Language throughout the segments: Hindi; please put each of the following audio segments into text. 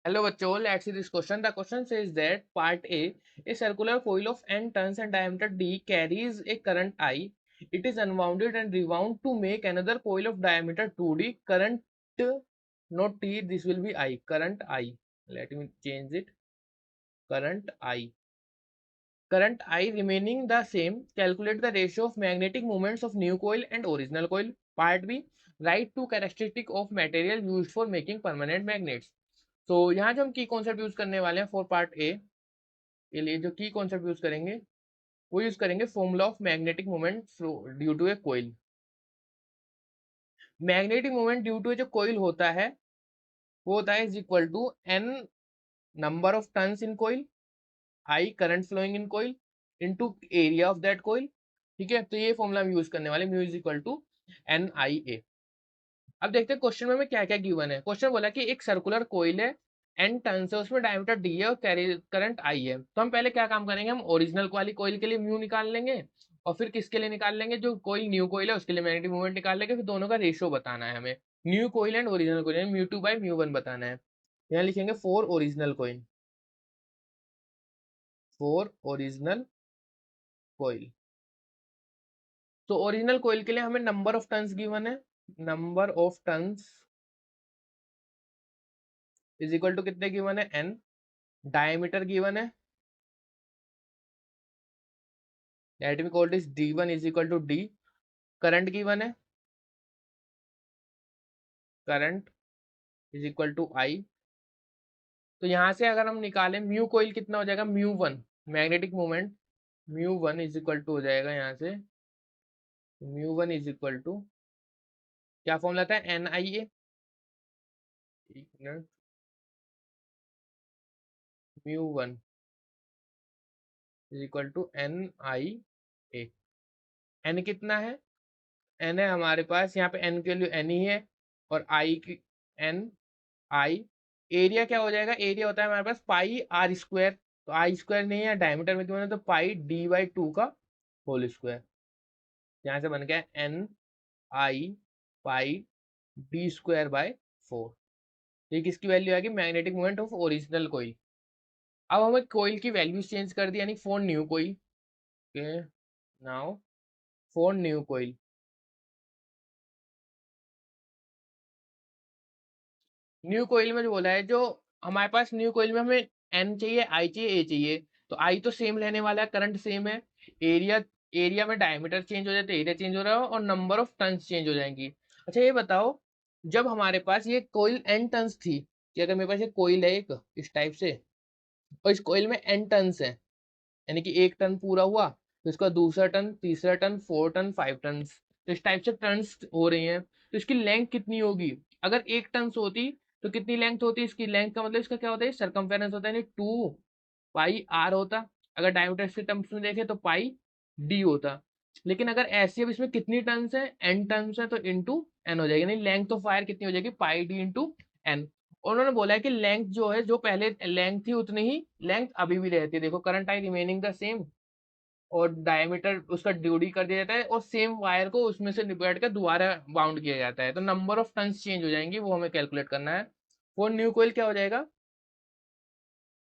Hello बच्चों, let's see this question. The question says that part A circular coil of n turns and diameter d carries a current I. It is unwounded and rewound to make another coil of diameter 2d. Current not T, this will be I. Current I. Let me change it. Current I. Current I remaining the same. Calculate the ratio of magnetic moments of new coil and original coil. Part B. Write two characteristic of material used for making permanent magnets. तो यहाँ जो हम की कॉन्सेप्ट यूज करने वाले हैं फॉर पार्ट ए के लिए जो की कॉन्सेप्ट यूज करेंगे वो यूज करेंगे formula of magnetic moment due to a coil. Magnetic moment due to a जो कोइल होता है वो होता है is equal to N number of turns in coil, I current flowing in coil into area of that coil. ठीक है, तो ये फॉर्मूला हम यूज करने वाले, mu is equal to N I A. अब देखते हैं क्वेश्चन में हमें क्या क्या गिवन है। क्वेश्चन बोला कि एक सर्कुलर कोइल है, एन टर्न्स है, उसमें डायमीटर डी है और करंट आई है। तो हम पहले क्या काम करेंगे, हम ओरिजिनल वाली कोइल के लिए म्यू निकाल लेंगे और फिर किसके लिए निकाल लेंगे, जो कोई न्यू कोइल है उसके लिए मैग्नेटिक मोमेंट निकाल लेंगे। फिर दोनों का रेशियो बताना है हमें, new coil and original coil, mu two by mu one बताना है। यहाँ लिखेंगे four original coil, four original coil. तो ओरिजिनल कोइल के लिए हमें नंबर ऑफ टर्न्स गिवन है, number of turns is equal to कितने गिवन है, एन। डायमीटर गिवन है, let me call this d1 is equal to d। Current given है, करंट इज इक्वल टू आई। तो यहां से अगर हम निकालें म्यू कोइल कितना हो जाएगा, mu one magnetic moment, mu one is equal to हो जाएगा यहाँ से, mu one is equal to क्या फॉर्मूला था, एन आई ए। एक minute, mu one is equal to N I A. N कितना है, एन है हमारे पास यहाँ पे, एन के लिए एन ही है, और आई की एन आई। एरिया क्या हो जाएगा, एरिया होता है हमारे पास पाई आर स्क्वायर, तो आई स्क्वायर नहीं है, डायमीटर में क्यों है तो पाई डी बाई टू का होल स्क्वायर। यहाँ से बन गया N I pi D square by four. ये किसकी वैल्यू आएगी, magnetic moment of original coil. अब हमें कोइल की वैल्यू चेंज कर दी, यानी four new coil. Okay, now four new coil. New coil में जो बोला है, जो हमारे पास न्यू कोइल में हमें एन चाहिए, आई चाहिए, ए चाहिए। तो आई तो सेम रहने वाला है, करंट सेम है। एरिया, एरिया में डायमीटर चेंज हो जाता है, एरिया चेंज हो रहा है, और नंबर ऑफ टर्न्स चेंज हो जाएंगी। अच्छा ये बताओ, जब हमारे पास ये कोइल एन टर्न्स थी, कि अगर मेरे पास ये कोइल है एक इस टाइप से, और इस कोइल में एन टर्न्स है, यानी कि एक टर्न पूरा हुआ, तो इसका दूसरा टर्न, तीसरा turn, four turn, five turns, तो इस टाइप से टर्न्स हो रही हैं। तो इसकी लेंथ कितनी होगी, अगर एक टर्न्स होती तो कितनी लेंथ होती, इसकी लेंथ का मतलब इसका क्या होता है, सरकमफेरेंस होता है, यानी टू पाई आर होता। अगर डायमीटर के टर्म्स में देखें तो पाई डी होता। लेकिन अगर ऐसे अब इसमें कितनी टर्न्स है, एन टर्न्स है, तो इंटू एन हो जाएगी, यानी लेंथ ऑफ वायर कितनी हो जाएगी, पाई डी इंटू एन। उन्होंने बोला है कि लेंथ जो है, जो पहले लेंथ थी उतनी ही लेंथ अभी भी रहती है। देखो current I remaining the same, और डायमीटर उसका ड्यूडी कर दिया जाता है, और सेम वायर को उसमें से निपट कर दोबारा बाउंड किया जाता है। तो नंबर ऑफ टर्न्स चेंज हो जाएंगी, वो हमें कैलकुलेट करना है। वो न्यू कोइल क्या हो जाएगा,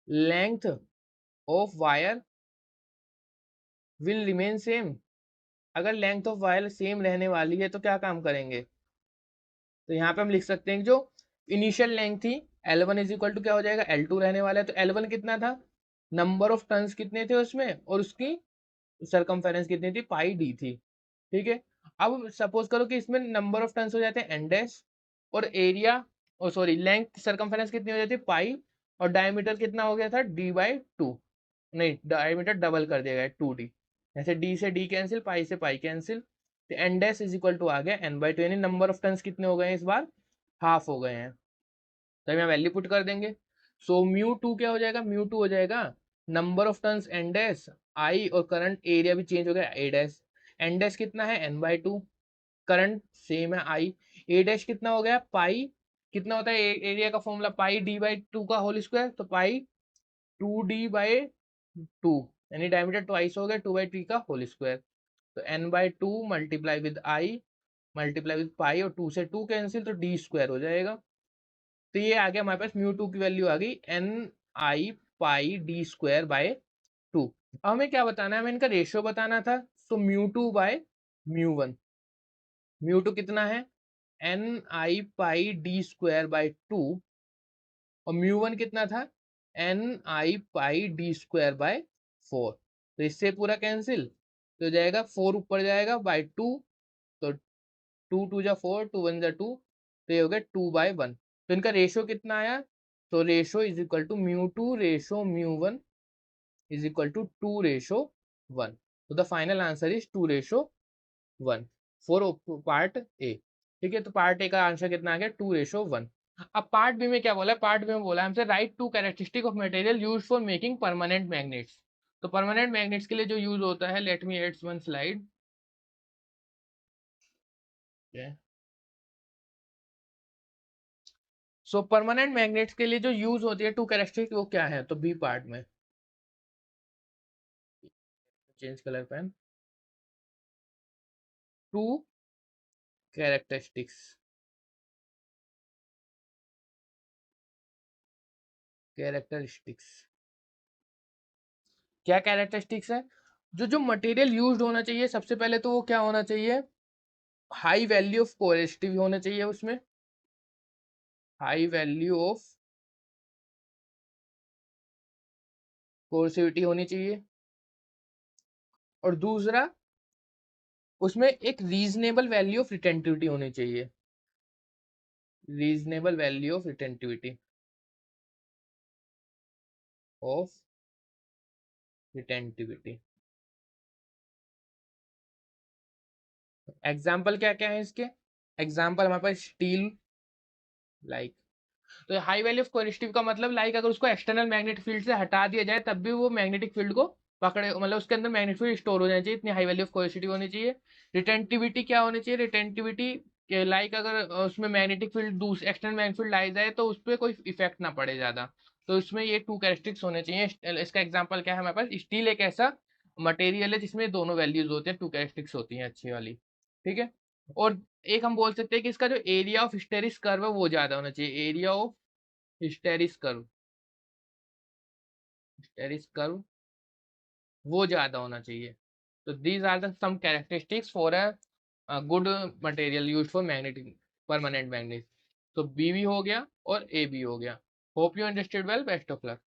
length of wire will remain same. अगर लेंथ ऑफ वायर सेम रहने वाली है तो क्या काम करेंगे, तो यहाँ पे हम लिख सकते हैं जो इनिशियल लेंथ थी L one is equal to क्या हो जाएगा, एल टू रहने वाला है। तो एल वन कितना था, नंबर ऑफ टर्न्स कितने थे उसमें, और उसकी सरकमफेरेंस कितनी थी, पाई डी थी। ठीक है, अब सपोज करो कि इसमें नंबर ऑफ टर्न्स हो जाते हैं एन डैश, और एरिया, ओ सॉरी लेंथ सरकमफेरेंस कितनी हो जाती है पाई, और डायमीटर कितना हो गया था डी बाई टू, नहीं डायमीटर डबल कर दिया गया टू डी। जैसे डी से डी कैंसिल, पाई से पाई कैंसिल, तो N dash is equal to आ गया एन बाई टू, यानी नंबर ऑफ टर्न्स कितने हो गए हैं इस बार, हाफ हो गए हैं। तो हम यहाँ वैल्यू पुट कर देंगे। सो म्यू टू क्या हो जाएगा, म्यू टू हो जाएगा number of turns N dash I, और करंट एरिया भी चेंज हो गया ए डैश। एन डैश कितना है N by two, current same है आई। ए डैश कितना हो गया पाई, कितना होता है एरिया का formula, pi D by two का होल स्क्वायर, तो pi two D by two, यानी डायमीटर ट्वाइस हो गया टू बाई टी का होल स्क्वायर। तो N by two multiply with I multiply with pi, और टू से टू कैंसिल, तो डी स्क्वायर हो जाएगा। तो ये आ गया हमारे पास म्यू 2 की वैल्यू आ गई ni πd²/2। अब हमें क्या बताना है, हमें इनका रेशियो बताना था। तो μ2/μ1, μ2 कितना है ni πd²/2 और μ1 कितना था ni πd²/4। तो इससे पूरा कैंसिल तो जाएगा 4 ऊपर जाएगा बाय 2, तो 2 2 जा 4, 2 1 जा 2, तो ये हो गया 2/1। तो इनका रेशियो कितना आया, तो ratio is equal to μ2 ratio μ1 is equal to 2:1। तो the final answer is 2:1 for part A. ठीक है, तो पार्ट ए का आंसर कितना आ गया 2:1। अब पार्ट बी में क्या बोला है, पार्ट बी में बोला है हमसे right 2 characteristic of material use for making permanent magnets. तो परमानेंट मैग्नेट्स के लिए जो यूज होता है, let me add one slide. So permanent magnets के लिए जो यूज होती है 2 कैरेक्टरिस्टिक, वो क्या है, तो बी पार्ट में change colour pen 2 characteristics. Characteristics क्या कैरेक्टरिस्टिक्स है, जो जो मटेरियल यूज्ड होना चाहिए सबसे पहले तो वो क्या होना चाहिए, हाई वैल्यू ऑफ कोरेसिटिव होना चाहिए, उसमें हाई वैल्यू ऑफ कोरेसिविटी होनी चाहिए। और दूसरा उसमें एक रीजनेबल वैल्यू ऑफ रिटेंटिविटी होनी चाहिए, reasonable value of retentivity of retentivity. Example क्या क्या है इसके, एग्जाम्पल हमारे पास स्टील, लाइक, तो हाई वैल्यू ऑफ कोरेसिटिव का मतलब लाइक अगर उसको एक्सटर्नल मैग्नेटिक फील्ड से हटा दिया जाए तब भी वो मैग्नेटिक फील्ड को पकड़े, मतलब उसके अंदर मैग्नेटिक फील्ड स्टोर हो जाना चाहिए, इतनी हाई वैल्यू ऑफ कोरेसिटिव होनी चाहिए। रिटेंटिविटी क्या होनी चाहिए, रिटेंटिविटी लाइक अगर उसमें मैग्नेटिक फील्ड दूसरे एक्सटर्नल मैग्नेटिक फील्ड लाई जाए तो उस पर कोई इफेक्ट ना पड़े ज्यादा। तो इसमें ये 2 कैरेक्टरिस्टिक्स होने चाहिए। इसका एग्जाम्पल क्या है हमारे पास, स्टील एक ऐसा मटेरियल है जिसमें दोनों वैल्यूज होते हैं, 2 कैरेक्टरिस्टिक्स होती हैं अच्छी वाली। ठीक है, और एक हम बोल सकते हैं कि इसका जो एरिया ऑफ हिस्टेरिस कर्व है वो ज्यादा होना चाहिए, area of hysteresis curve, hysteresis curve वो ज्यादा होना चाहिए। तो these are the some characteristics for a good material used for magnetic permanent magnet. तो बी भी हो गया और ए भी हो गया। Hope you understood well, best of luck.